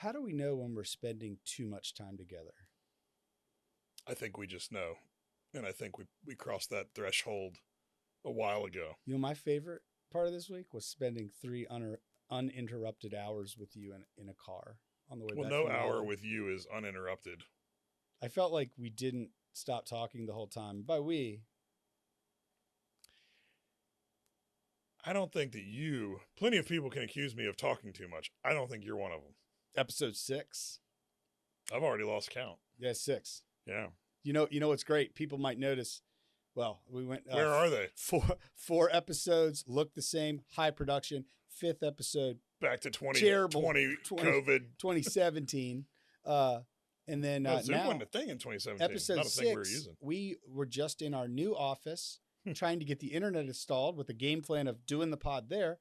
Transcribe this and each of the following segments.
How do we know when we're spending too much time together? I think we just know. And I think we crossed that threshold a while ago. You know, my favorite part of this week was spending 3 uninterrupted hours with you in a car on the way back. Well, no from hour Raleigh. with you is uninterrupted. I felt like we didn't stop talking the whole time. By we, I don't think that plenty of people can accuse me of talking too much. I don't think you're one of them. episode 6. I've already lost count. Yeah, 6. Yeah. You know what's great? People might notice. Well, we went. Where are they? 4 episodes look the same, high production. 5th episode back to 2020 COVID 2017. And then Zoom now wasn't a thing in 2017. episode Not a 6. thing we were using. We were just in our new office trying to get the internet installed with the game plan of doing the pod there.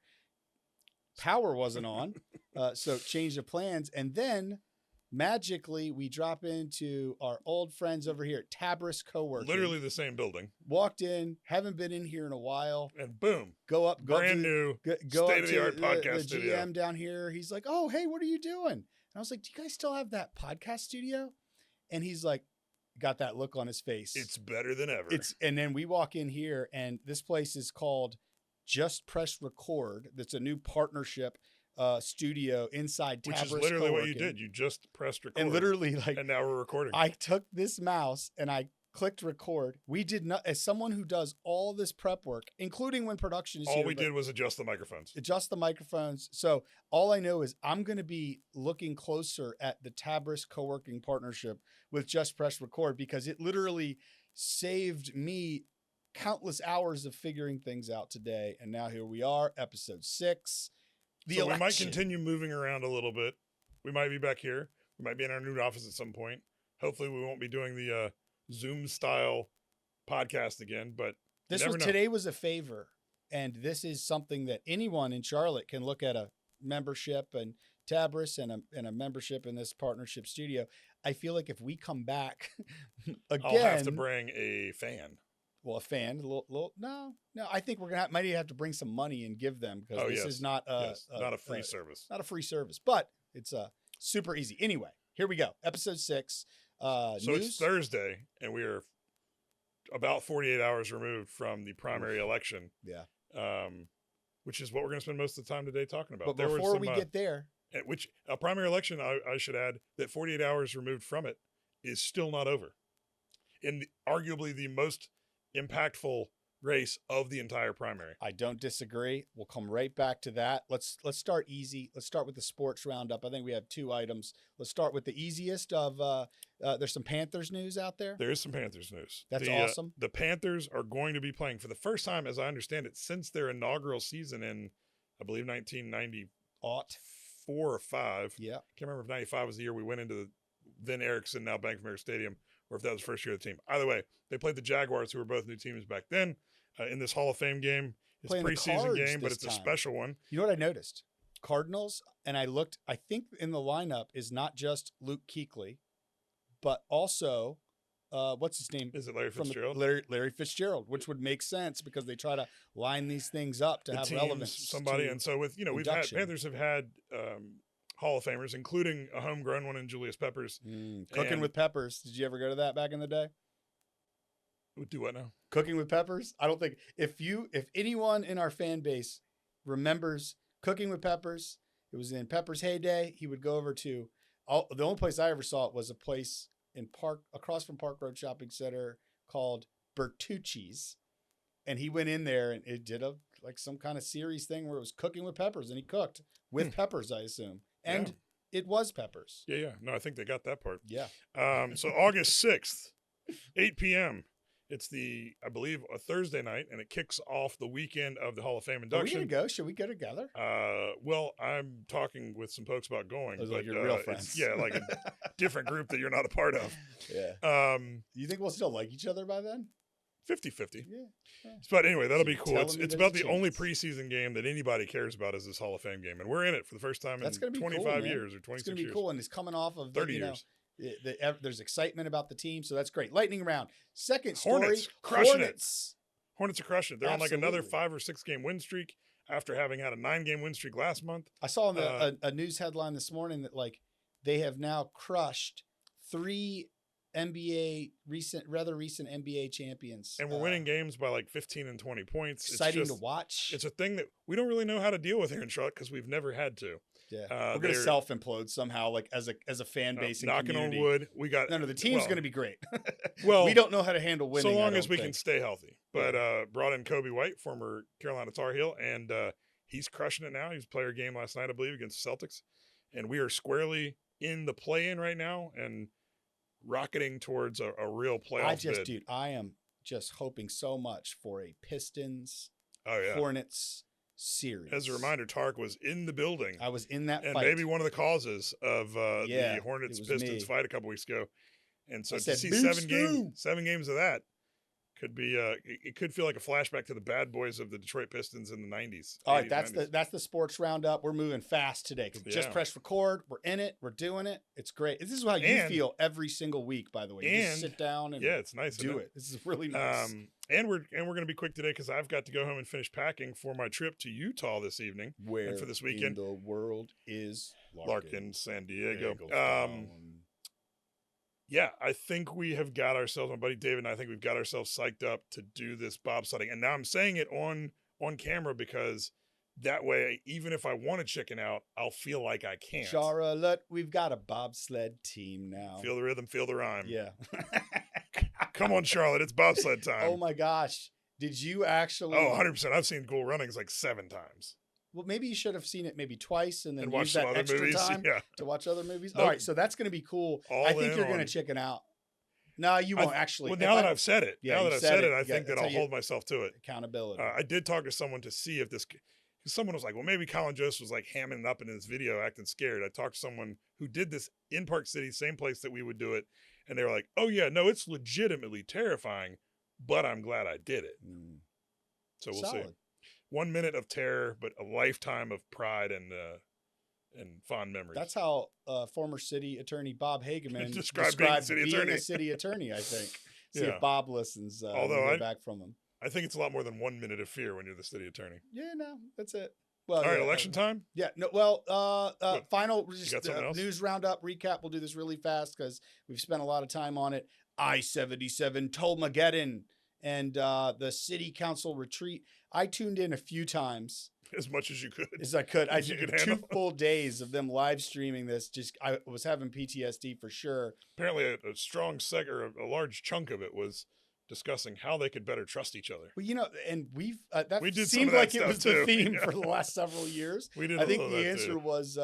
Power wasn't on, so changed the plans, and then magically we drop into our old friends over here at Tabris Coworking. Literally the same building. Walked in, haven't been in here in a while, and boom, go brand new state-of-the-art podcast the studio. GM down here. He's like, "Oh, hey, what are you doing?" And I was like, "Do you guys still have that podcast studio?" And he's like, got that look on his face. It's better than ever. And then we walk in here, and this place is called Just Press Record. That's a new partnership studio inside Tabris. Which is literally what you Coworking. did. You just pressed record. And literally, and now we're recording. I took this mouse and I clicked record. We did not, as someone who does all this prep work, including when production is all here, we did was adjust the microphones. Adjust the microphones. So all I know is I'm going to be looking closer at the Tabris co-working partnership with Just Press Record, because it literally saved me countless hours of figuring things out today. And now here we are, episode 6. So we might continue moving around a little bit. We might be back here. We might be in our new office at some point. Hopefully we won't be doing the Zoom style podcast again, but today was a favor. And this is something that anyone in Charlotte can look at, a membership and Tabris and a membership in this partnership studio. I feel like if we come back again, I'll have to bring a fan. Well, a fan, no. I think might have to bring some money and give them, because this is not not a free service. Not a free service, but it's super easy. Anyway, here we go. Episode 6. So news. It's Thursday, and we are about 48 hours removed from the primary election. Yeah. Which is what we're going to spend most of the time today talking about. But before we get there, which a primary election, I should add that 48 hours removed from it is still not over. In arguably the most impactful race of the entire primary. I don't disagree. We'll come right back to that. Let's start easy. Let's start with the sports roundup. I think we have 2 items. Let's start with the easiest of, there's some Panthers news out there. There is some Panthers news. That's awesome. The Panthers are going to be playing for the first time, as I understand it, since their inaugural season in, I believe, 1994 or 5. Yeah. Can't remember if 95 was the year we went into the then Ericsson, now Bank of America Stadium, or if that was the first year of the team. Either way, they played the Jaguars, who were both new teams back then, in this Hall of Fame game. It's a preseason game, but it's a special one. You know what I noticed? Cardinals, and I looked, I think in the lineup is not just Luke Kuechly, but also, what's his name? Is it Larry Fitzgerald? Larry Fitzgerald, which would make sense because they try to line these things up to have relevance. And so with, Panthers have had Hall of Famers, including a homegrown one in Julius Peppers. Cooking with Peppers. Did you ever go to that back in the day? Do what now? Cooking with Peppers? I don't think if anyone in our fan base remembers Cooking with Peppers, it was in Peppers' heyday. He would go over to the only place I ever saw it was a place across from Park Road Shopping Center called Bertucci's. And he went in there and it did some kind of series thing where it was Cooking with Peppers, and he cooked with peppers, I assume. And it was peppers. Yeah. No, I think they got that part. Yeah. So August 6th, 8 p.m., it's I believe, a Thursday night, and it kicks off the weekend of the Hall of Fame induction. Are we going to go? Should we go together? Well, I'm talking with some folks about going. Those are like your real friends. Like a different group that you're not a part of. Yeah. You think we'll still like each other by then? 50-50. Yeah. But anyway, that'll be cool. It's about the only preseason game that anybody cares about is this Hall of Fame game. And we're in it for the first time in 25 years or 26 years. It's going to be cool. And it's coming off of 30 years. There's excitement about the team, so that's great. Lightning round. Second story. Hornets crushing it. Hornets are crushing it. They're on like another 5 or 6 game win streak after having had a 9 game win streak last month. I saw a news headline this morning that they have now crushed 3 rather recent NBA champions. And we're winning games by like 15 and 20 points. Exciting to watch. It's a thing that we don't really know how to deal with here in Charlotte because we've never had to. Yeah, we're going to self-implode somehow, like as a fan base and knocking community. on wood. We got the team's going to be great. Well, we don't know how to handle winning. So long as we can stay healthy. But brought in Kobe White, former Carolina Tar Heel, and he's crushing it now. He was player game last night, I believe, against the Celtics, and we are squarely in the play-in right now and rocketing towards a real playoff bid. Dude, I am just hoping so much for a Pistons, Hornets series. As a reminder, Tariq was in the building. I was in that and fight. Maybe one of the causes of the Hornets Pistons fight a couple weeks ago. And so to see 7 games of that could be it could feel like a flashback to the bad boys of the Detroit Pistons in the 90s. All right, that's the sports roundup. We're moving fast today because just press record. We're in it. We're doing it. It's great. This is how you feel every single week, by the way. You just sit down and it's nice. Do it. This is really nice. And we're going to be quick today because I've got to go home and finish packing for my trip to Utah this evening. Where and for this weekend in the world is Larken, San Diego. Yeah, I think we have got ourselves, my buddy David and I think we've got ourselves psyched up to do this bobsledding. And now I'm saying it on camera because that way, even if I want to chicken out, I'll feel like I can't. Charlotte, we've got a bobsled team now. Feel the rhythm, feel the rhyme. Yeah. Come on, Charlotte, it's bobsled time. Oh my gosh. Did you actually? Oh, 100%. I've seen Cool Runnings like 7 times. Well, maybe you should have seen it maybe twice and then watch use that extra movies. time to watch other movies. Nope. All right, so that's going to be cool. I think you're going to chicken out. No, you won't actually. Well, now that I've said it, I think that I'll hold myself to it. Accountability. I did talk to someone to see if this, because someone was like, well, maybe Colin Jost was like hamming it up in this video, acting scared. I talked to someone who did this in Park City, same place that we would do it. And they were like, oh yeah, no, it's legitimately terrifying, but I'm glad I did it. So we'll see. 1 minute of terror, but a lifetime of pride and fond memories. That's how former city attorney Bob Hageman described being a city attorney, I think. See if Bob listens. Although I back from him. I think it's a lot more than 1 minute of fear when you're the city attorney. Yeah, no, that's it. Well, all right, election time? Yeah, no. Well, final news roundup recap. We'll do this really fast because we've spent a lot of time on it. I-77 Tolmageddon and the city council retreat. I tuned in a few times. As much as you could. As I could. I did 2 full days of them live streaming this. I was having PTSD for sure. Apparently a strong or a large chunk of it was discussing how they could better trust each other. Well, and we did seemed like it was the theme for the last several years. I think the answer was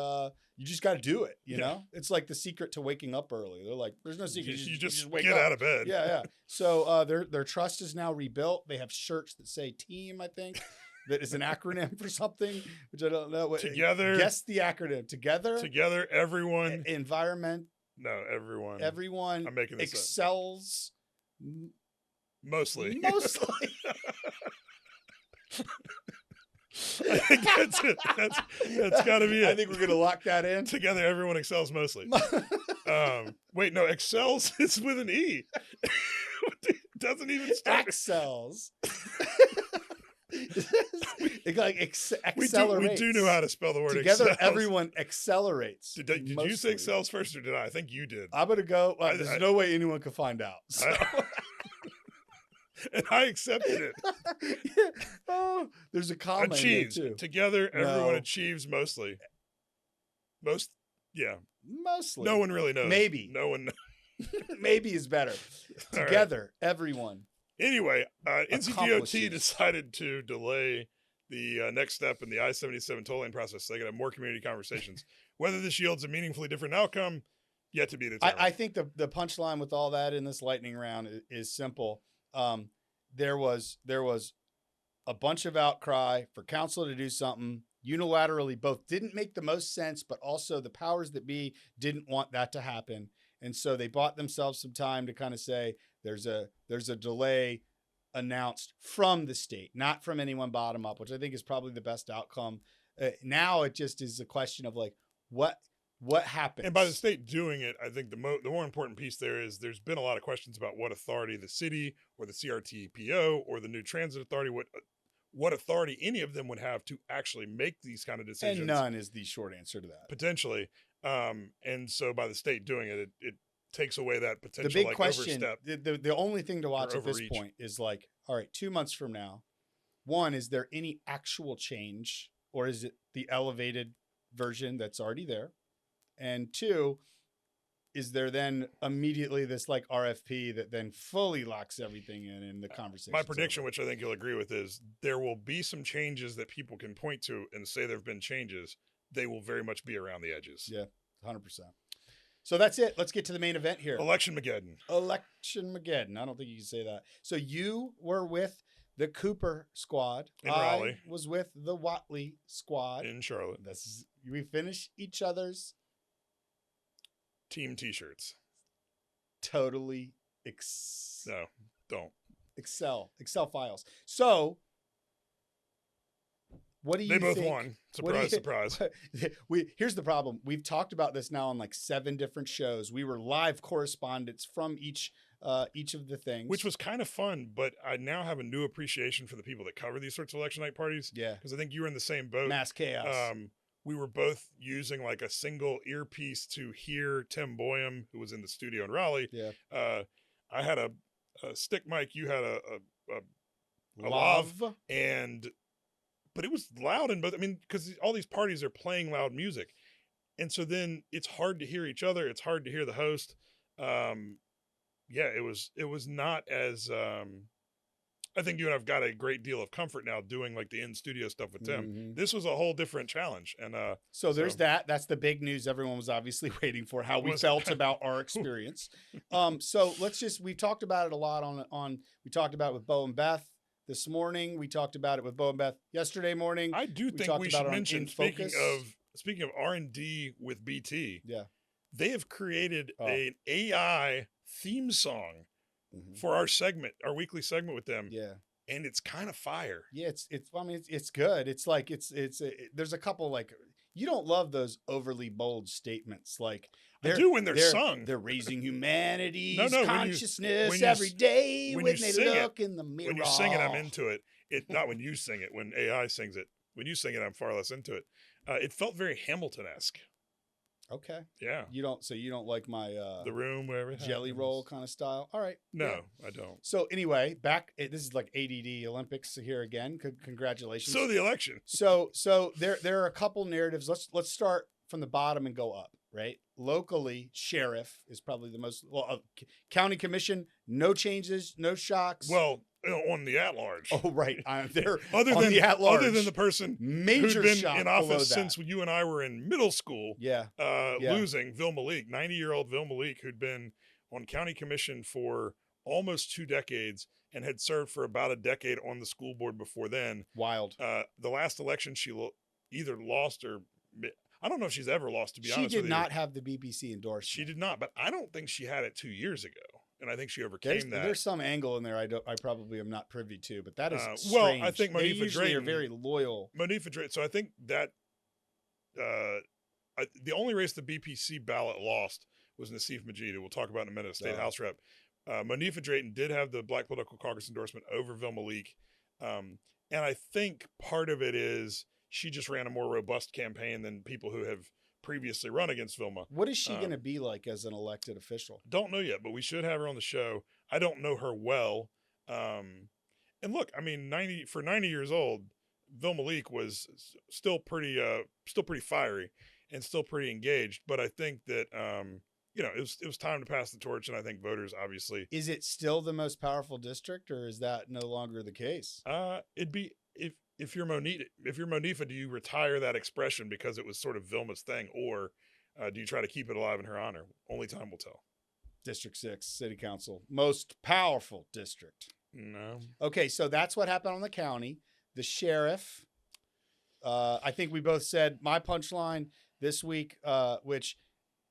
you just got to do it. You know, it's like the secret to waking up early. They're like, there's no secret. You just wake up. Out of bed. Yeah. So their trust is now rebuilt. They have shirts that say team, I think. That is an acronym for something, which I don't know. Together. Guess the acronym. Together, everyone. Environment. No, everyone. Everyone. I'm making this excels. Mostly. I think that's it. That's got to be it. I think we're going to lock that in. Together, everyone excels mostly. Wait, no, excels is with an E. It doesn't even start. Excels. Accelerates. We do know how to spell the word together. Excels. Everyone accelerates. Did you say excels first, or did I? I think you did. I'm gonna go. There's no way anyone could find out. So. And I accepted it. Oh, there's a comment. Achieves together. Everyone achieves mostly. Mostly. No one really knows. Maybe. No one. Maybe is better. Together, everyone. Anyway, NCDOT decided to delay the next step in the I-77 toll lane process so they can have more community conversations. Whether this yields a meaningfully different outcome, yet to be determined. I think the punchline with all that in this lightning round is simple. There was a bunch of outcry for council to do something unilaterally. Both didn't make the most sense, but also the powers that be didn't want that to happen. And so they bought themselves some time to kind of say there's a delay announced from the state, not from anyone bottom up, which I think is probably the best outcome. Now it just is a question of like what happens. And by the state doing it, I think the more important piece there is there's been a lot of questions about what authority the city or the CRTPO or the new transit authority, what authority any of them would have to actually make these kind of decisions. And none is the short answer to that. Potentially. And so by the state doing it, it takes away that potential The big like question, overstep the only thing to watch or at this overreach. point is like, all right, 2 months from now, one, is there any actual change, or is it the elevated version that's already there? And two, is there then immediately this like RFP that then fully locks everything in the conversation? My prediction, which I think you'll agree with, is there will be some changes that people can point to and say there have been changes. They will very much be around the edges. Yeah, 100%. So that's it. Let's get to the main event here. Election Mageddon. Election Mageddon. I don't think you can say that. So you were with the Cooper squad. In Raleigh. I was with the Watley squad. In Charlotte. We finish each other's team T-shirts. Totally No, don't. Excel files. So what do you think? They both won. Surprise, surprise. Here's the problem. We've talked about this now on like 7 different shows. We were live correspondents from each of the things, which was kind of fun. But I now have a new appreciation for the people that cover these sorts of election night parties. Yeah, because I think you were in the same boat. Mass chaos. We were both using like a single earpiece to hear Tim Boyum, who was in the studio in Raleigh. Yeah. I had a stick mic. You had a lav, but it was loud in both. I mean, because all these parties are playing loud music, and so then it's hard to hear each other. It's hard to hear the host. Yeah, it was not as. I think you and I've got a great deal of comfort now doing like the in-studio stuff with Tim. Mm-hmm. This was a whole different challenge. And so there's that. That's the big news everyone was obviously waiting for, how we felt about our experience. So we talked about it a lot we talked about it with Bo and Beth this morning. We talked about it with Bo and Beth yesterday morning. I do think we should mention, speaking of R&D with BT, yeah, they have created an AI theme song for our weekly segment with them. Yeah. And it's kind of fire. Yeah. It's good. It's like, there's a couple, like, you don't love those overly bold statements. Like I do when they're sung. They're raising humanity's no, consciousness every day when they look in the mirror. When you sing it, I'm into it. Not when you sing it, when AI sings it. When you sing it, I'm far less into it. It felt very Hamilton-esque. Okay. Yeah. You don't like my the room where it jelly roll kind of style. All right. No, yeah. I don't. So anyway, this is like ADD Olympics here again. Congratulations. So the election. So there are a couple narratives. Let's start from the bottom and go up. Right. Locally, sheriff is probably the most. County commission, no changes, no shocks. Well, on the at-large. Oh, right. There other than the person major who's been in office since you and I were in middle school. Yeah. Losing Vil Malik, 90-year-old Vil Malik, who'd been on county commission for almost 2 decades and had served for about a decade on the school board before then. Wild. The last election, she either lost or I don't know if she's ever lost, to be honest with you. She did not have the BBC endorsement. She did not, but I don't think she had it 2 years ago. And I think she overcame that. There's some angle in there I probably am not privy to, but that is strange. Well, I think they usually are very loyal. Monifa Drayton. So I think that the only race the BPC ballot lost was Nassif Majid, who we'll talk about in a minute, State House Rep. Monifa Drayton did have the Black Political Caucus endorsement over Vil Malik. And I think part of it is she just ran a more robust campaign than people who have previously run against Vilma. What is she going to be like as an elected official? Don't know yet, but we should have her on the show. I don't know her well. And look, I mean, 90 years old, Vil Malik was still pretty fiery and still pretty engaged. But I think that, it was time to pass the torch. And I think voters, obviously. Is it still the most powerful district, or is that no longer the case? It'd be, if you're Monifa, do you retire that expression because it was sort of Vilma's thing, or do you try to keep it alive in her honor? Only time will tell. District 6, City Council, most powerful district. No. Okay, so that's what happened on the county. The sheriff, I think we both said my punchline this week, which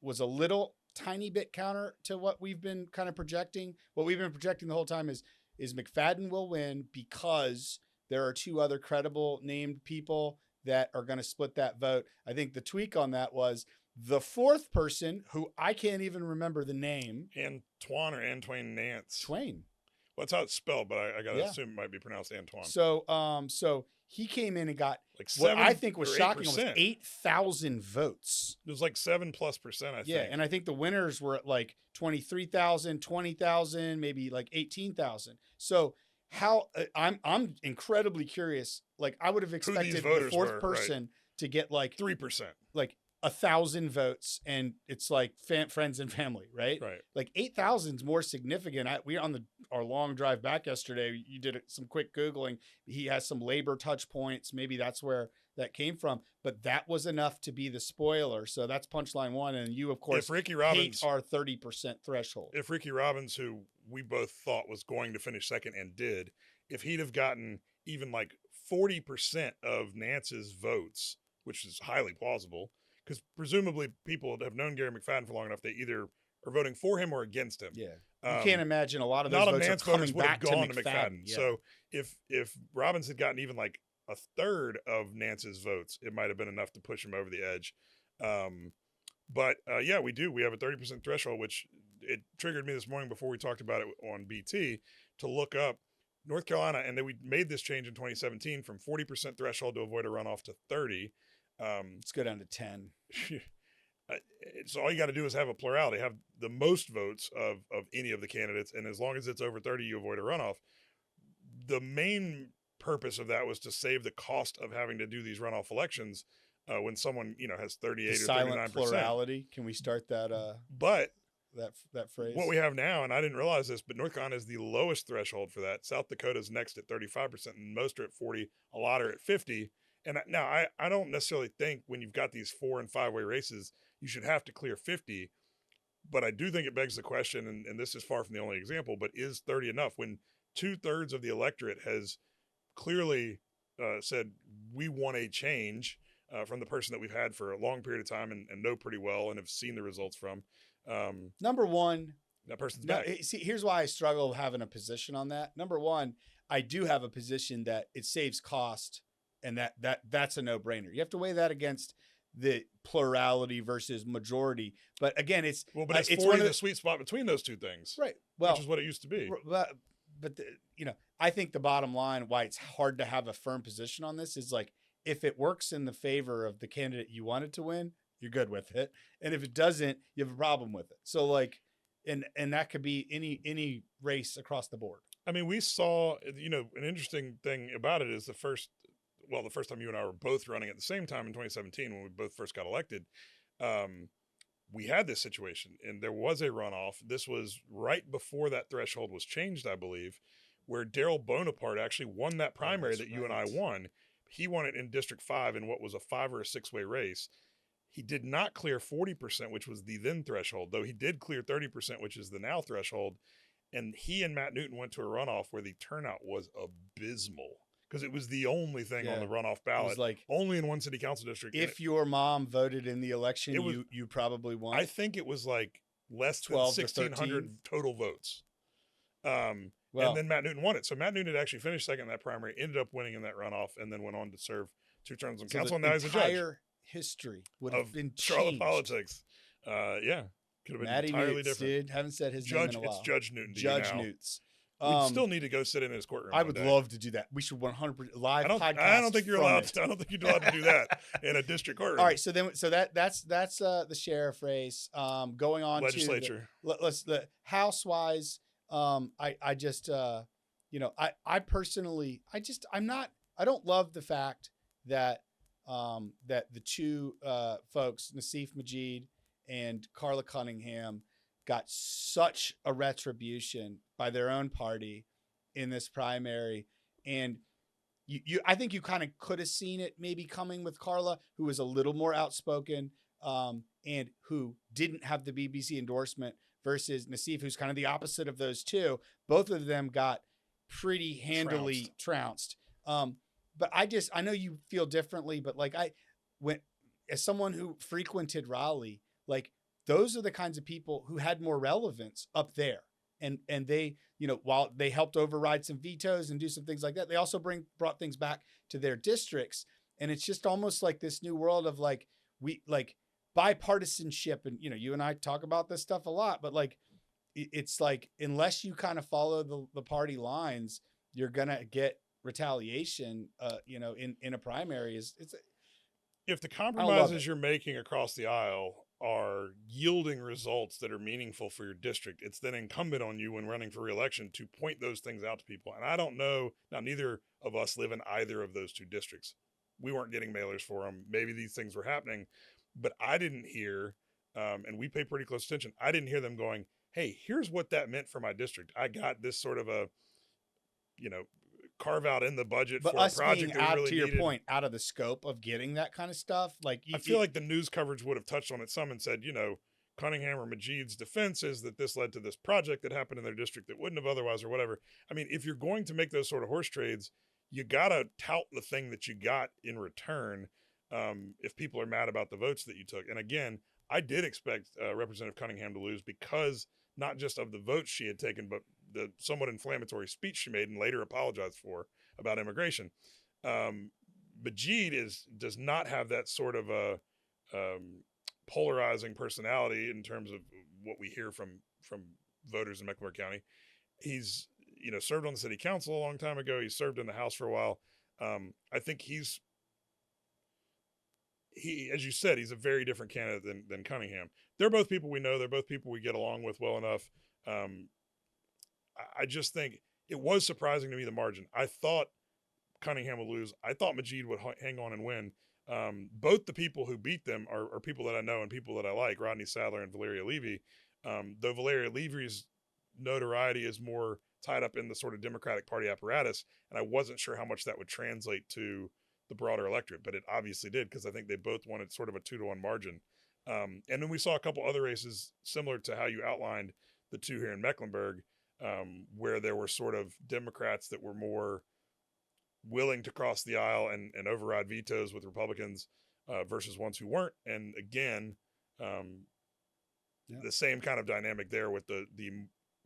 was a little tiny bit counter to what we've been kind of projecting. What we've been projecting the whole time is McFadden will win because there are 2 other credible named people that are going to split that vote. I think the tweak on that was the 4th person, who I can't even remember the name. Antoine Nance. Twain. Well, that's how it's spelled, but I gotta Yeah. assume it might be pronounced Antoine. So he came in and got Like what 7 I think was or shocking 8%. was 8,000 votes. It was like 7+%, I think. Yeah, and I think the winners were at like 23,000, 20,000, maybe like 18,000. So how I'm incredibly curious. Like I would have expected the fourth person to get like 3%, like 1,000 votes, and it's like friends and family, right? Right. Like 8,000 is more significant. We on our long drive back yesterday. You did some quick Googling. He has some labor touch points. Maybe that's where that came from. But that was enough to be the spoiler. So that's punchline one. And you, of course, hate our 30% threshold. If Ricky Robbins, who we both thought was going to finish second and did, if he'd have gotten even like 40% of Nance's votes, which is highly plausible, because presumably people that have known Gary McFadden for long enough, they either are voting for him or against him. Yeah, you can't imagine a lot of those votes Nance are coming back gone to McFadden. Yeah. So if Robbins had gotten even like a third of Nance's votes, it might have been enough to push him over the edge. But yeah, we do. We have a 30% threshold, which it triggered me this morning before we talked about it on BT to look up North Carolina, and then we made this change in 2017 from 40% threshold to avoid a runoff to 30. Let's go down to 10. So all you got to do is have a plurality, have the most votes of any of the candidates, and as long as it's over 30, you avoid a runoff. The main purpose of that was to save the cost of having to do these runoff elections when someone has 38 or 39%. Silent plurality. Can we start that? But that phrase. What we have now, and I didn't realize this, but North Carolina is the lowest threshold for that. South Dakota's next at 35%, and most are at 40. A lot are at 50. And now I don't necessarily think when you've got these 4- and 5-way races, you should have to clear 50. But I do think it begs the question, and this is far from the only example, but is 30 enough when 2/3 of the electorate has clearly said we want a change from the person that we've had for a long period of time and know pretty well and have seen the results from. Number one, that person's back. See, here's why I struggle having a position on that. Number one, I do have a position that it saves cost, and that's a no-brainer. You have to weigh that against the plurality versus majority. But again, it's 40 the sweet spot between those two things, right? Well, which is what it used to be. But I think the bottom line why it's hard to have a firm position on this is like if it works in the favor of the candidate you wanted to win, you're good with it, and if it doesn't, you have a problem with it. So like, and that could be any race across the board. I mean, we saw an interesting thing about it is the first time you and I were both running at the same time in 2017 when we both first got elected, we had this situation and there was a runoff. This was right before that threshold was changed, I believe, where Daryl Bonaparte actually won that primary you and I won. He won it in District 5 in what was a 5 or a 6-way race. He did not clear 40%, which was the then threshold, though he did clear 30%, which is the now threshold. And he and Matt Newton went to a runoff where the turnout was abysmal. Because it was the only thing on the runoff ballot. It was like only in one city council district. If your mom voted in the election, you probably won. I think it was like less than 1,600 total votes. And then Matt Newton won it. So Matt Newton had actually finished second in that primary, ended up winning in that runoff, and then went on to serve 2 terms on council. And now he's a judge. Entire history would have been Charlotte changed. Politics. Yeah, could have been Matty entirely Newts, different. Dude, haven't said his name in a while. It's Judge Newton. Judge Newts. We still need to go sit in his courtroom. I would love to do that. We should 100% live podcast. I don't think you're allowed. I don't think you're allowed to do that in a district courtroom. All right, so that's the sheriff race. Going on legislature. To the house-wise. I just I personally I don't love the fact that that the two folks, Nassif Majid and Carla Cunningham, got such a retribution by their own party in this primary. And I think you kind of could have seen it maybe coming with Carla, who was a little more outspoken and who didn't have the BBC endorsement, versus Nassif, who's kind of the opposite of those two. Both of them got pretty handily trounced. But I know you feel differently, but like as someone who frequented Raleigh, like those are the kinds of people who had more relevance up there. And they, while they helped override some vetoes and do some things like that, they also brought things back to their districts. And it's just almost like this new world of bipartisanship. And, you and I talk about this stuff a lot, but like it's like, unless you kind of follow the party lines, you're going to get retaliation, in a primary. If the I don't love compromises it. you're making across the aisle are yielding results that are meaningful for your district, it's then incumbent on you when running for reelection to point those things out to people. And I don't know, now neither of us live in either of those two districts. We weren't getting mailers for them. Maybe these things were happening, but I didn't hear, and we pay pretty close attention, I didn't hear them going, hey, here's what that meant for my district. I got this sort of a, carve out in the budget But for a us project being that we out, really to your needed. point, out of the scope of getting that kind of stuff, like I feel like the news coverage would have touched on it some and said, Cunningham or Majid's defense is that this led to this project that happened in their district that wouldn't have otherwise or whatever. I mean, if you're going to make those sort of horse trades, you got to tout the thing that you got in return if people are mad about the votes that you took. And again, I did expect Representative Cunningham to lose because not just of the votes she had taken, but the somewhat inflammatory speech she made and later apologized for about immigration. Majid does not have that sort of a polarizing personality in terms of what we hear from voters in Mecklenburg County. He's served on the city council a long time ago. He served in the House for a while. I think he, as you said, he's a very different candidate than Cunningham. They're both people we know. They're both people we get along with well enough. I just think it was surprising to me, the margin. I thought Cunningham would lose. I thought Majid would hang on and win. Both the people who beat them are people that I know and people that I like, Rodney Sadler and Valeria Levy. Though Valeria Levy's notoriety is more tied up in the sort of Democratic Party apparatus, and I wasn't sure how much that would translate to the broader electorate, but it obviously did because I think they both won at sort of a 2-1 margin. And then we saw a couple other races similar to how you outlined the two here in Mecklenburg, where there were sort of Democrats that were more willing to cross the aisle and override vetoes with Republicans versus ones who weren't. And again, the same kind of dynamic there with the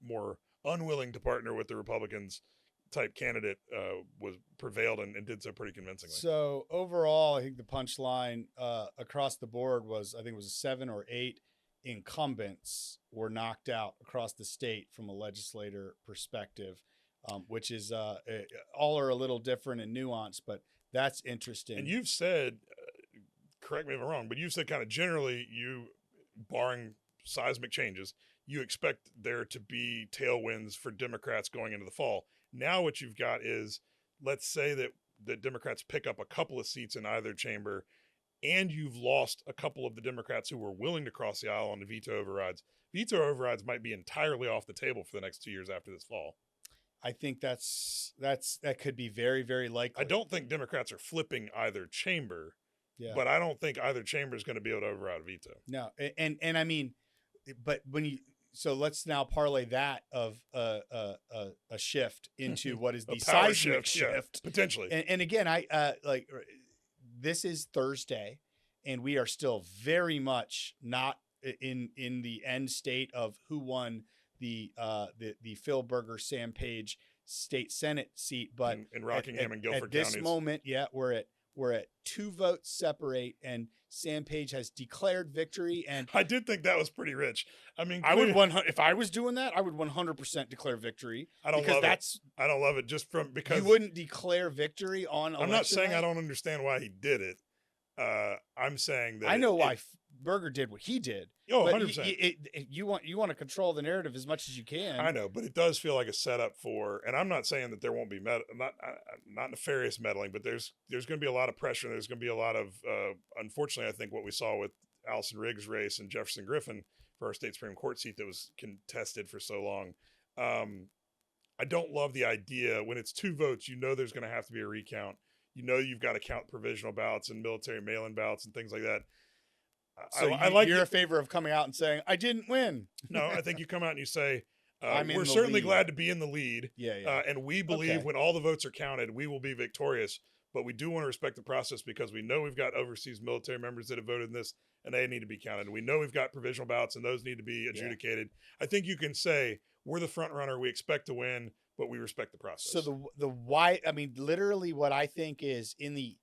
more unwilling to partner with the Republicans type candidate was prevailed and did so pretty convincingly. So overall, I think the punchline across the board was, I think it was 7 or 8 incumbents were knocked out across the state from a legislator perspective, which is all are a little different and nuanced, but that's interesting. And you've said, correct me if I'm wrong, but you've said kind of generally, barring seismic changes, you expect there to be tailwinds for Democrats going into the fall. Now what you've got is, let's say that Democrats pick up a couple of seats in either chamber, and you've lost a couple of the Democrats who were willing to cross the aisle on the veto overrides. Veto overrides might be entirely off the table for the next 2 years after this fall. I think that could be very, very likely. I don't think Democrats are flipping either chamber, but I don't think either chamber is going to be able to override a veto. No, and I mean, but so let's now parlay that of a shift into what is the seismic shift potentially. And again, I like, this is Thursday, and we are still very much not in the end state of who won the Phil Berger Sam Page state Senate seat, but in Rockingham and Guilford at this counties. moment, we're at 2 votes separate, and Sam Page has declared victory. And I did think that was pretty rich. I mean, if I was doing that, I would 100% declare victory. I don't love it. I don't love it because you wouldn't declare victory on. I'm not saying I don't understand why he did it. I'm saying that I know why Berger did what he did. Oh, 100%. You want to control the narrative as much as you can. I know, but it does feel like a setup for, and I'm not saying that there won't be not nefarious meddling, but there's going to be a lot of pressure. And there's going to be a lot of, unfortunately, I think what we saw with Allison Riggs' race and Jefferson Griffin for our state Supreme Court seat that was contested for so long. I don't love the idea when it's 2 votes, there's going to have to be a recount. You've got to count provisional ballots and military mail-in ballots and things like that. So you're a favor of coming out and saying, I didn't win. No, I think you come out and you say, we're certainly glad to be in the lead. Yeah. And we believe when all the votes are counted, we will be victorious. But we do want to respect the process because we know we've got overseas military members that have voted in this and they need to be counted. We know we've got provisional ballots and those need to be adjudicated. I think you can say we're the front runner. We expect to win, but we respect the process. So the why, I mean, literally what I think is in the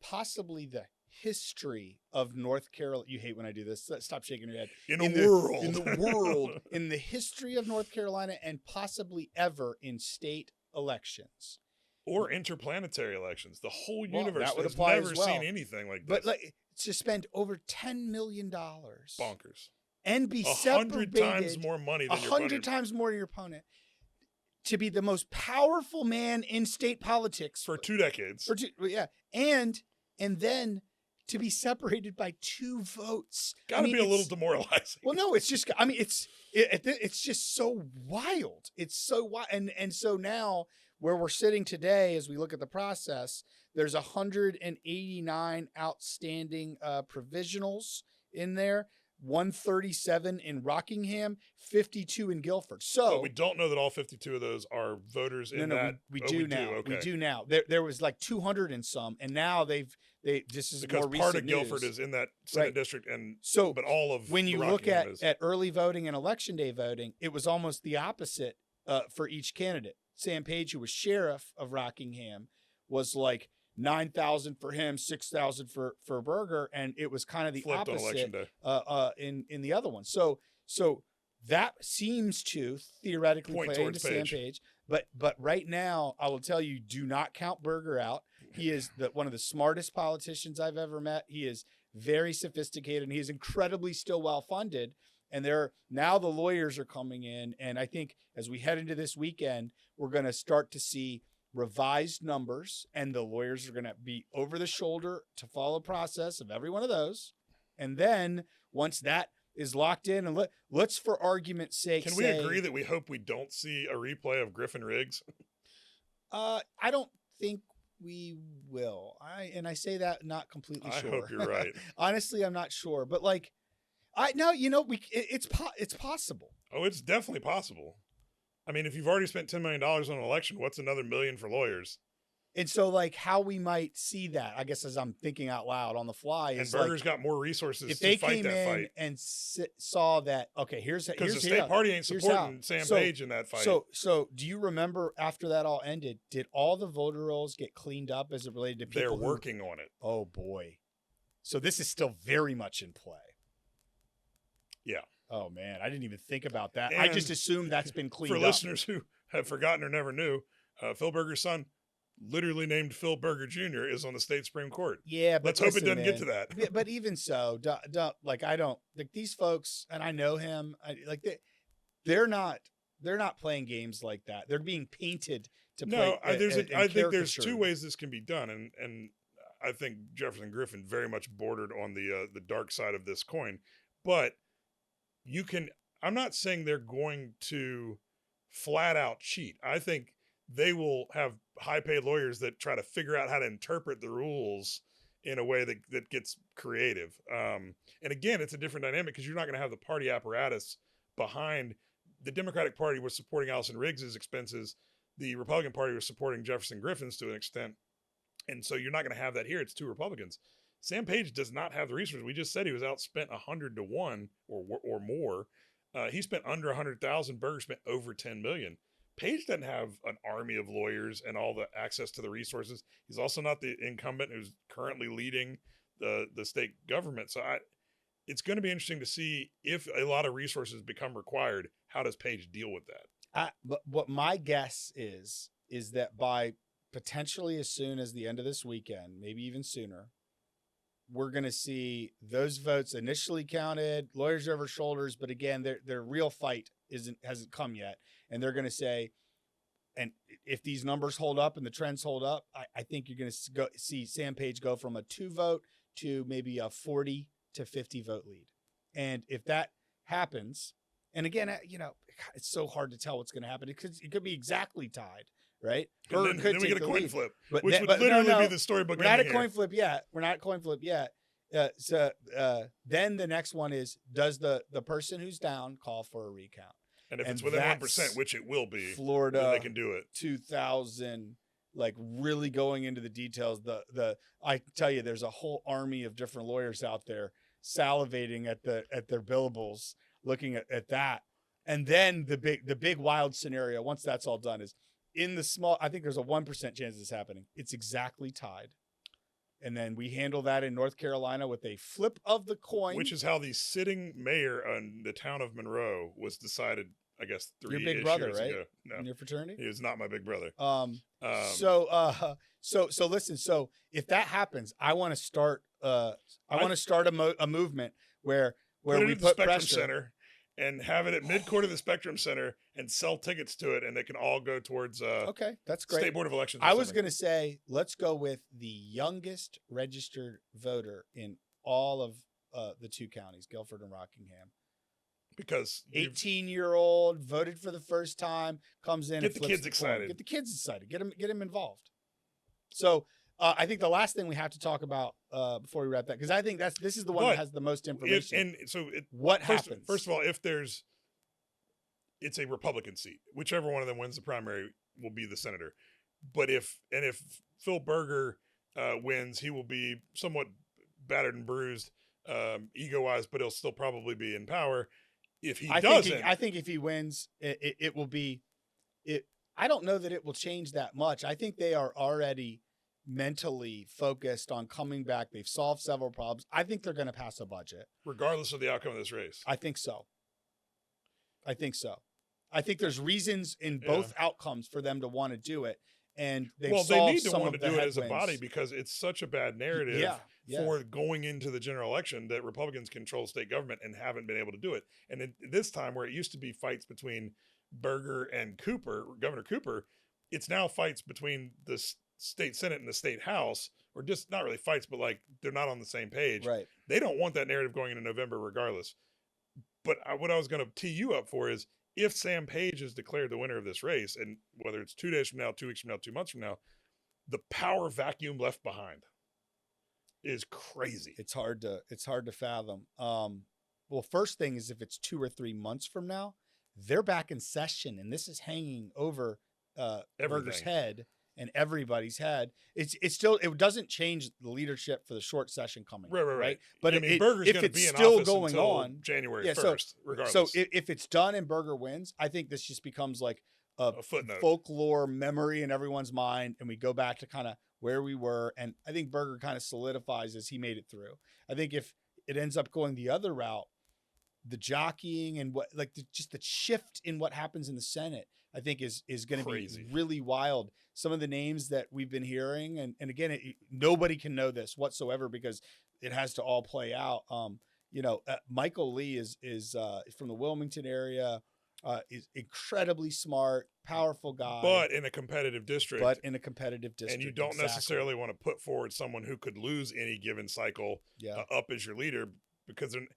possibly the history of North Carolina, you hate when I do this. Stop shaking your head. In the world, in the history of North Carolina, and possibly ever in state elections or interplanetary elections, the whole universe that would has apply never as well. seen anything like this. But like to spend over $10 million, bonkers, and be 100 times more money than 100 times more than your opponent, to be the most powerful man in state politics for 2 decades. And then to be separated by 2 votes. Got to be a little demoralizing. Well, no, it's just, I mean, it's just so wild. It's so wild. And so now where we're sitting today, as we look at the process, there's 189 outstanding provisionals in there. 137 in Rockingham, 52 in Guilford. So but we don't know that all 52 of those are voters in that. We do now. Okay. We do now. There was like 200 in some, and now this is because more recent part of news. Guilford is in that Senate district, and so but all of when you look at early voting and election day voting, it was almost the opposite for each candidate. Sam Page, who was sheriff of Rockingham, was like 9,000 for him, 6,000 for Berger, and it was kind of the flipped opposite on election day. in the other one. So that seems to theoretically point play into towards Page. Sam Page, but right now I will tell you, do not count Berger out. He is one of the smartest politicians I've ever met. He is very sophisticated, and he is incredibly still well funded. And now the lawyers are coming in, and I think as we head into this weekend, we're going to start to see revised numbers, and the lawyers are going to be over the shoulder to follow the process of every one of those. And then once that is locked in, and let's for argument's sake, can we agree that we hope we don't see a replay of Griffin Riggs? I don't think we will. I say that not completely sure. I hope you're right. Honestly, I'm not sure, but like, it's possible. Oh, it's definitely possible. I mean, if you've already spent $10 million on an election, what's another $1 million for lawyers? And so, like, how we might see that, I guess, as I'm thinking out loud on the fly, is and Berger's got more resources if to they fight came that in fight. and saw that, okay, here's because the state party ain't supporting Sam Page in that fight. So do you remember after that all ended, did all the voter rolls get cleaned up as it related to people? They're working on it. Oh boy, so this is still very much in play. Yeah. Oh man, I didn't even think about that. And I just assumed that's been cleaned up. For listeners who have forgotten or never knew, Phil Berger's son, literally named Phil Berger Jr., is on the state Supreme Court. Yeah, but let's hope it doesn't get to that. Yeah, but even so, I don't like these folks, and I know him. They're not playing games like that. They're being painted to play. I think there's 2 ways this can be done, and I think Jefferson Griffin very much bordered on the dark side of this coin, but you can. I'm not saying they're going to flat out cheat. I think they will have high-paid lawyers that try to figure out how to interpret the rules in a way that gets creative. And again, it's a different dynamic because you're not going to have the party apparatus behind. The Democratic Party was supporting Allison Riggs's expenses. The Republican Party was supporting Jefferson Griffin's to an extent. And so you're not going to have that here. It's 2 Republicans. Sam Page does not have the resources. We just said he was outspent 100 to 1 or more. He spent under 100,000. Berger spent over 10 million. Page doesn't have an army of lawyers and all the access to the resources. He's also not the incumbent who's currently leading the state government. So it's going to be interesting to see if a lot of resources become required. How does Page deal with that? But what my guess is that by potentially as soon as the end of this weekend, maybe even sooner, we're going to see those votes initially counted, lawyers over shoulders. But again, their real fight hasn't come yet. And they're going to say, and if these numbers hold up and the trends hold up, I think you're going to see Sam Page go from a 2 vote to maybe a 40 to 50 vote lead. And if that happens, and again, it's so hard to tell what's going to happen. It could be exactly tied, right? And then we get a coin flip, which would literally be the storybook. We're not at coin flip yet. We're not at coin flip yet. So then the next one is, does the person who's down call for a recount? And if it's within 1%, which it will be, Florida, then they can do it. 2000, like really going into the details. I tell you, there's a whole army of different lawyers out there salivating at their billables, looking at that. And then the big wild scenario, once that's all done, is in the small. I think there's a 1% chance of this happening. It's exactly tied, And then we handle that in North Carolina with a flip of the coin. Which is how the sitting mayor in the town of Monroe was decided, I guess, 3 your big years brother, right? ago. No, in your fraternity? he is not my big brother. So listen. So if that happens, I want to start. I want to start a movement where we put Spectrum pressure. Center and have it at mid-court of the Spectrum Center and sell tickets to it, and they can all go towards okay, that's great. State Board of Elections. I was going to say, let's go with the youngest registered voter in all of the 2 counties, Guilford and Rockingham. Because 18-year-old voted for the first time, comes in, get the kids excited. Get the kids excited. Get them involved. So I think the last thing we have to talk about before we wrap that, because I think this is the one that has the most information. What happens? First of all, it's a Republican seat, whichever one of them wins the primary will be the senator. But if Phil Berger wins, he will be somewhat battered and bruised, ego-wise, but he'll still probably be in power. If he doesn't, I think if he wins, it will be. I don't know that it will change that much. I think they are already mentally focused on coming back. They've solved several problems. I think they're going to pass a budget, regardless of the outcome of this race. I think so. I think there's reasons in both outcomes for them to want to do it, and they need to want to do it as a body because it's such a bad narrative for going into the general election that Republicans control state government and haven't been able to do it. And this time, where it used to be fights between Berger and Governor Cooper, it's now fights between the state Senate and the state House, or just not really fights, but like they're not on the same page. Right. They don't want that narrative going into November regardless. But what I was going to tee you up for is if Sam Page is declared the winner of this race, and whether it's 2 days from now, 2 weeks from now, 2 months from now, the power vacuum left behind is crazy. It's hard to fathom. Well, first thing is if it's 2 or 3 months from now, they're back in session, and this is hanging over Berger's head and everybody's head. It doesn't change the leadership for the short session coming. Right. But Berger's going to be in office until January 1st, regardless. So if it's done and Berger wins, I think this just becomes like a footnote, folklore memory in everyone's mind, and we go back to kind of where we were. And I think Berger kind of solidifies as he made it through. I think if it ends up going the other route, the jockeying and just the shift in what happens in the Senate, I think is going to be really wild. Some of the names that we've been hearing, and again, nobody can know this whatsoever because it has to all play out. Michael Lee is from the Wilmington area, is incredibly smart, powerful guy, but in a competitive district. And you don't necessarily want to put forward someone who could lose any given cycle up as your leader.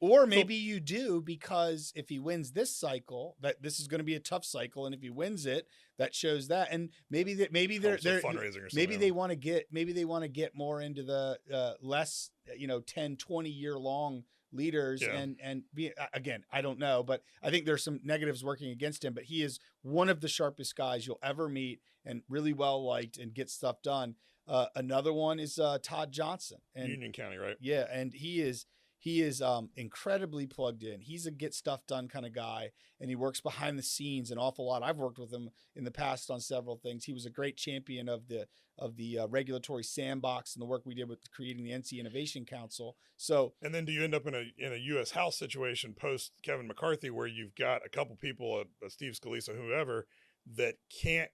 Maybe you do, because if he wins this cycle, that this is going to be a tough cycle, and if he wins it, that shows that. And maybe they're fundraising or maybe they want to get more into the less 10, 20 year long leaders and be, again, I don't know, but I think there's some negatives working against him, but he is one of the sharpest guys you'll ever meet and really well liked and get stuff done. Another one is Todd Johnson, and Union County, right? Yeah, and he is incredibly plugged in. He's a get stuff done kind of guy, and he works behind the scenes an awful lot. I've worked with him in the past on several things. He was a great champion of the regulatory sandbox and the work we did with creating the NC Innovation Council. So, and then do you end up in a U.S. House situation post Kevin McCarthy where you've got a couple people, Steve Scalise, whoever, that can't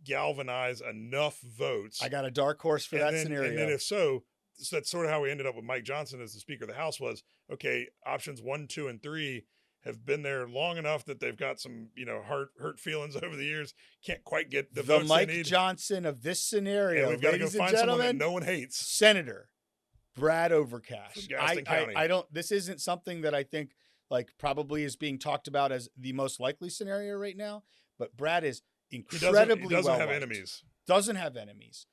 galvanize enough votes? I got a dark horse for that scenario. And then if so that's sort of how we ended up with Mike Johnson as the Speaker of the House. Was okay, options 1, 2, and 3 have been there long enough that they've got some, hurt feelings over the years. Can't quite get the votes Mike they need. Johnson of this scenario. And we've got to go find someone that no one hates. Senator Brad Overcash. County. I don't. This isn't something that I think probably is being talked about as the most likely scenario right now. But Brad is incredibly he doesn't have enemies. Doesn't have enemies.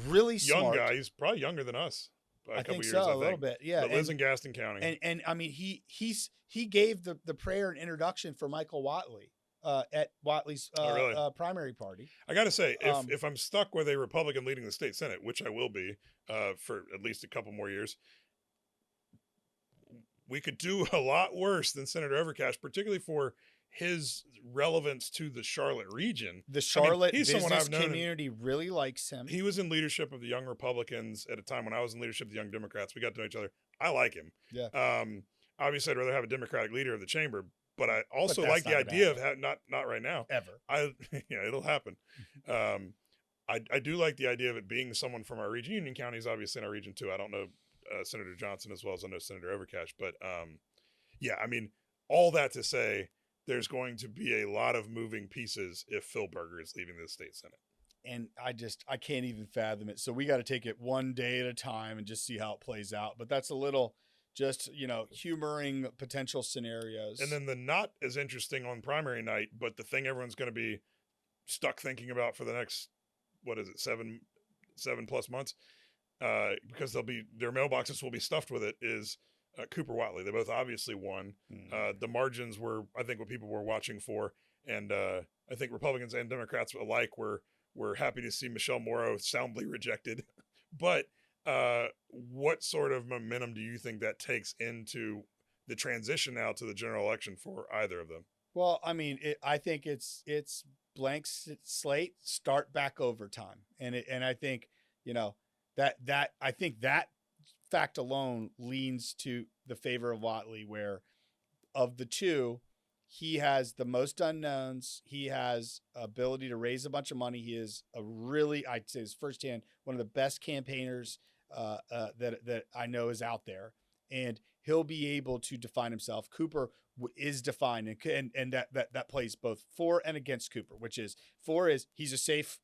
Really smart. Young guy. He's probably younger than us. I think so, a little bit, yeah. But lives in Gaston County. And I mean, he gave the prayer and introduction for Michael Whatley at Whatley's primary party. I got to say, if I'm stuck with a Republican leading the state Senate, which I will be for at least a couple more years, we could do a lot worse than Senator Overcash, particularly for his relevance to the Charlotte region. The Charlotte he's someone business I've known community really likes him. He was in leadership of the Young Republicans at a time when I was in leadership of the Young Democrats. We got to know each other. I like him. Yeah. Obviously, I'd rather have a Democratic leader of the chamber, but I also like the idea of not right now. Ever. Yeah, it'll happen. I do like the idea of it being someone from our region. Union County is obviously in our region too. I don't know Senator Johnson as well as I know Senator Overcash, but yeah, I mean, all that to say, there's going to be a lot of moving pieces if Phil Berger is leaving the state Senate. And I can't even fathom it. So we got to take it one day at a time and just see how it plays out. But that's a little just, humoring potential scenarios. And then the not as interesting on primary night, but the thing everyone's going to be stuck thinking about for the next, 7+ months, because their mailboxes will be stuffed with it, is Cooper Whatley. They both obviously won. The margins were, I think, what people were watching for. And I think Republicans and Democrats alike were happy to see Michelle Morrow soundly rejected. But what sort of momentum do you think that takes into the transition now to the general election for either of them? Well, I mean, I think it's blank slate, start back over time. And I think, that I think that fact alone leans to the favor of Whatley, where of the two, he has the most unknowns. He has ability to raise a bunch of money. He is I'd say is firsthand, one of the best campaigners that I know is out there. And he'll be able to define himself. Cooper is defined, and that plays both for and against Cooper, which is he's a safe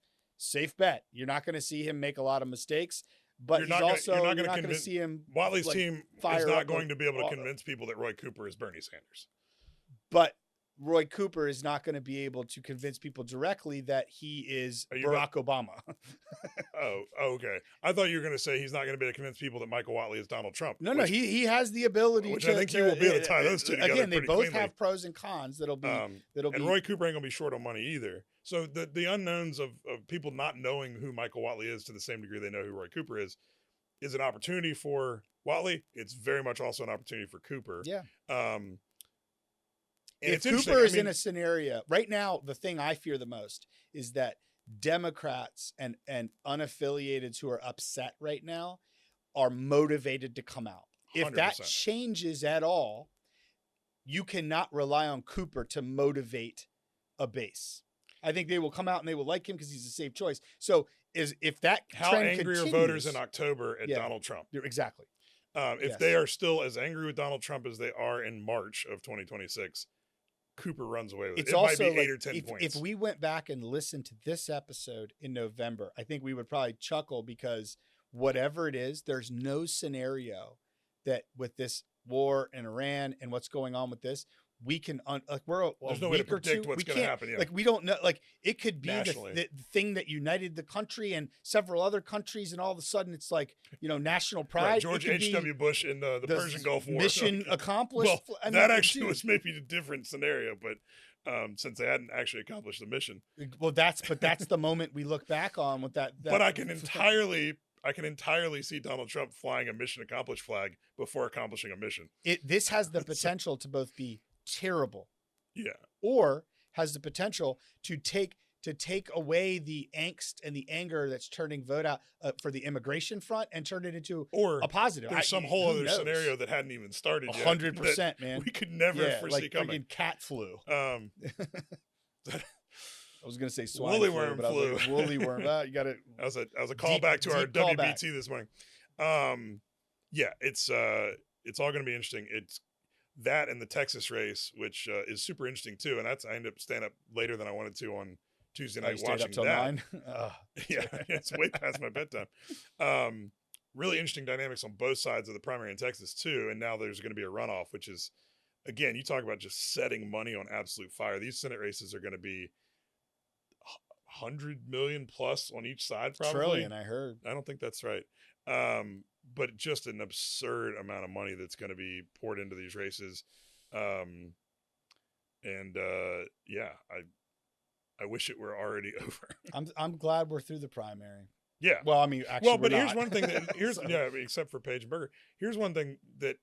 bet. You're not going to see him make a lot of mistakes, but you're not going to see him. Whatley's team is not going to be able to convince people that Roy Cooper is Bernie Sanders. But Roy Cooper is not going to be able to convince people directly that he is Barack Obama. Oh, okay. I thought you were going to say he's not going to be able to convince people that Michael Whatley is Donald Trump. No, he has the ability. Which I think he will be able to tie those two together. Again, they both cleanly. have pros and cons. And Roy Cooper ain't going to be short on money either. So the unknowns of people not knowing who Michael Whatley is to the same degree they know who Roy Cooper is an opportunity for Whatley. It's very much also an opportunity for Cooper. Yeah. And if Cooper is in a scenario right now, the thing I fear the most is that Democrats and unaffiliateds who are upset right now are motivated to come out. 100%. If that changes at all, you cannot rely on Cooper to motivate a base. I think they will come out and they will like him because he's a safe choice. So if that how trend angry continues, are voters in October at Donald Trump? Exactly. If they are still as angry with Donald Trump as they are in March of 2026, Cooper runs away with it. It might be 8 or 10 points. If we went back and listened to this episode in November, I think we would probably chuckle because whatever it is, there's no scenario that with this war in Iran and what's going on with this, we can there's no way to predict what's going to happen. Yeah. Like we don't know. Like it could be the thing that united the country and several other countries, and all of a sudden it's like national pride. Right, George H.W. Bush in the Persian Gulf War. Mission accomplished. Well, that actually was maybe a different scenario, but since they hadn't actually accomplished the mission. Well, that's the moment we look back on with that. But I can entirely see Donald Trump flying a mission accomplished flag before accomplishing a mission. This has the potential to both be terrible, or has the potential to take away the angst and the anger that's turning vote out for the immigration front and turn it into a positive. There's some whole other scenario that hadn't even started yet. 100%, man. We could never foresee coming. Like cat flu. I was gonna say swine woollyworm flu, but I was like, woollyworm. You got it. That was a callback to our WBT this morning. It's all going to be interesting. It's that and the Texas race, which is super interesting too. And I ended up staying up later than I wanted to on Tuesday night watching that. 9? It's way past my bedtime. Really interesting dynamics on both sides of the primary in Texas too. And now there's going to be a runoff, which is, again, you talk about just setting money on absolute fire. These Senate races are going to be 100 million plus on each side, probably. Trillion, I heard. I don't think that's right. But just an absurd amount of money that's going to be poured into these races. I wish it were already over. I'm glad we're through the primary. Yeah. Well, I mean, actually, but here's one thing except for Page and Berger. Here's one thing that,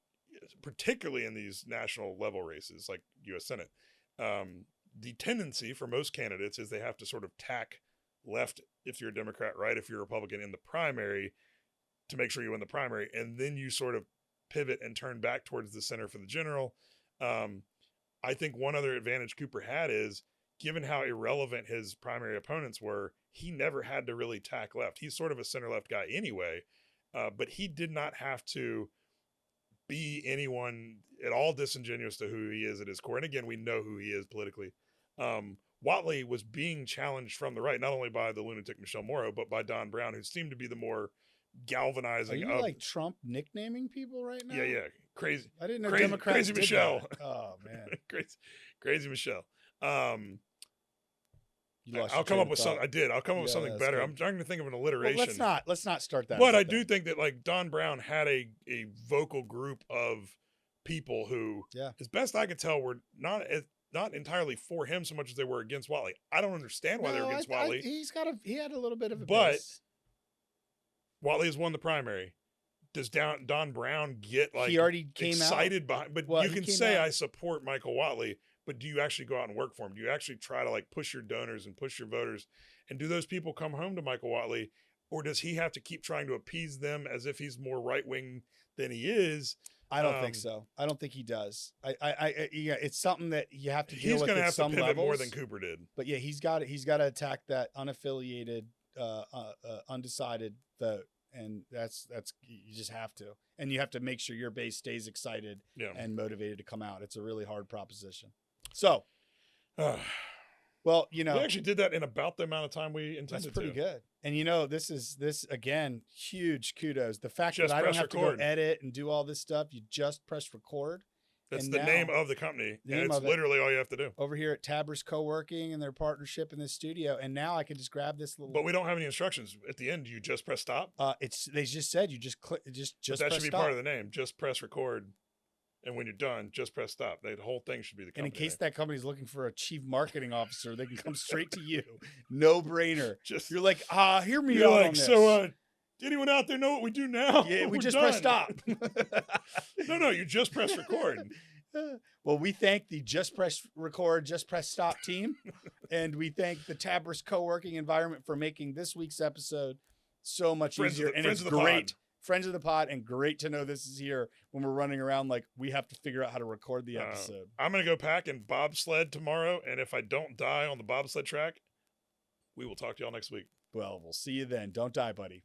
particularly in these national level races like U.S. Senate, the tendency for most candidates is they have to sort of tack left if you're a Democrat, right if you're a Republican in the primary to make sure you win the primary, and then you sort of pivot and turn back towards the center for the general. I think one other advantage Cooper had is, given how irrelevant his primary opponents were, he never had to really tack left. He's sort of a center-left guy anyway, but he did not have to be anyone at all disingenuous to who he is at his core. And again, we know who he is politically. Whatley was being challenged from the right, not only by the lunatic Michelle Morrow, but by Don Brown, who seemed to be the more galvanizing. Are you like Trump nicknaming people right now? Yeah. Crazy. I didn't know crazy, Democrats crazy did Michelle. That. Oh man. crazy Michelle. I'll come up with something. I did. I'll come up with something better. Good. I'm trying to think of an alliteration. Well, let's not start that. But I do think that like Don Brown had a vocal group of people who, as best I could tell, were not entirely for him so much as they were against Whatley. I don't understand why they were against Whatley. He had a little bit of a base. Whatley has won the primary. Does Don Brown get like he already came excited out? But you can say I support Michael Whatley, but do you actually go out and work for him? Do you actually try to like push your donors and push your voters? And do those people come home to Michael Whatley, or does he have to keep trying to appease them as if he's more right wing than he is? I don't think so. I don't think he does. It's something that you have to deal with. He's going to have to pivot levels, more than Cooper did. But yeah, he's got to attack that unaffiliated, undecided vote, and that's you just have to, and you have to make sure your base stays excited and motivated to come out. It's a really hard proposition. So, well, we actually did that in about the amount of time we intended. That's pretty good. And this again, huge kudos. The fact just that I don't have record. to go edit and do all this stuff, you just press record. That's the name of the company. And it's literally all you have to do. Over here at Taber's Co-working and their partnership in this studio. And now I can just grab this little. But we don't have any instructions. At the end, you just press stop. They just said you just click, just that press should be stop. part of the name. Just press record. And when you're done, just press stop. The whole thing should be the company. And in case that company's looking for a chief marketing officer, they can come straight to you. No brainer. You're like, hear me out on this. So, anyone out there know what we do now? Yeah, we just press stop. No, you just press record. Well, we thank the Just Press Record, Just Press Stop team. And we thank the Taber's co-working environment for making this week's episode so much easier. And it's great. Friends of the pod, and great to know this is here when we're running around like we have to figure out how to record the episode. I'm going to go pack and bobsled tomorrow, and if I don't die on the bobsled track, we will talk to y'all next week. Well, we'll see you then. Don't die, buddy.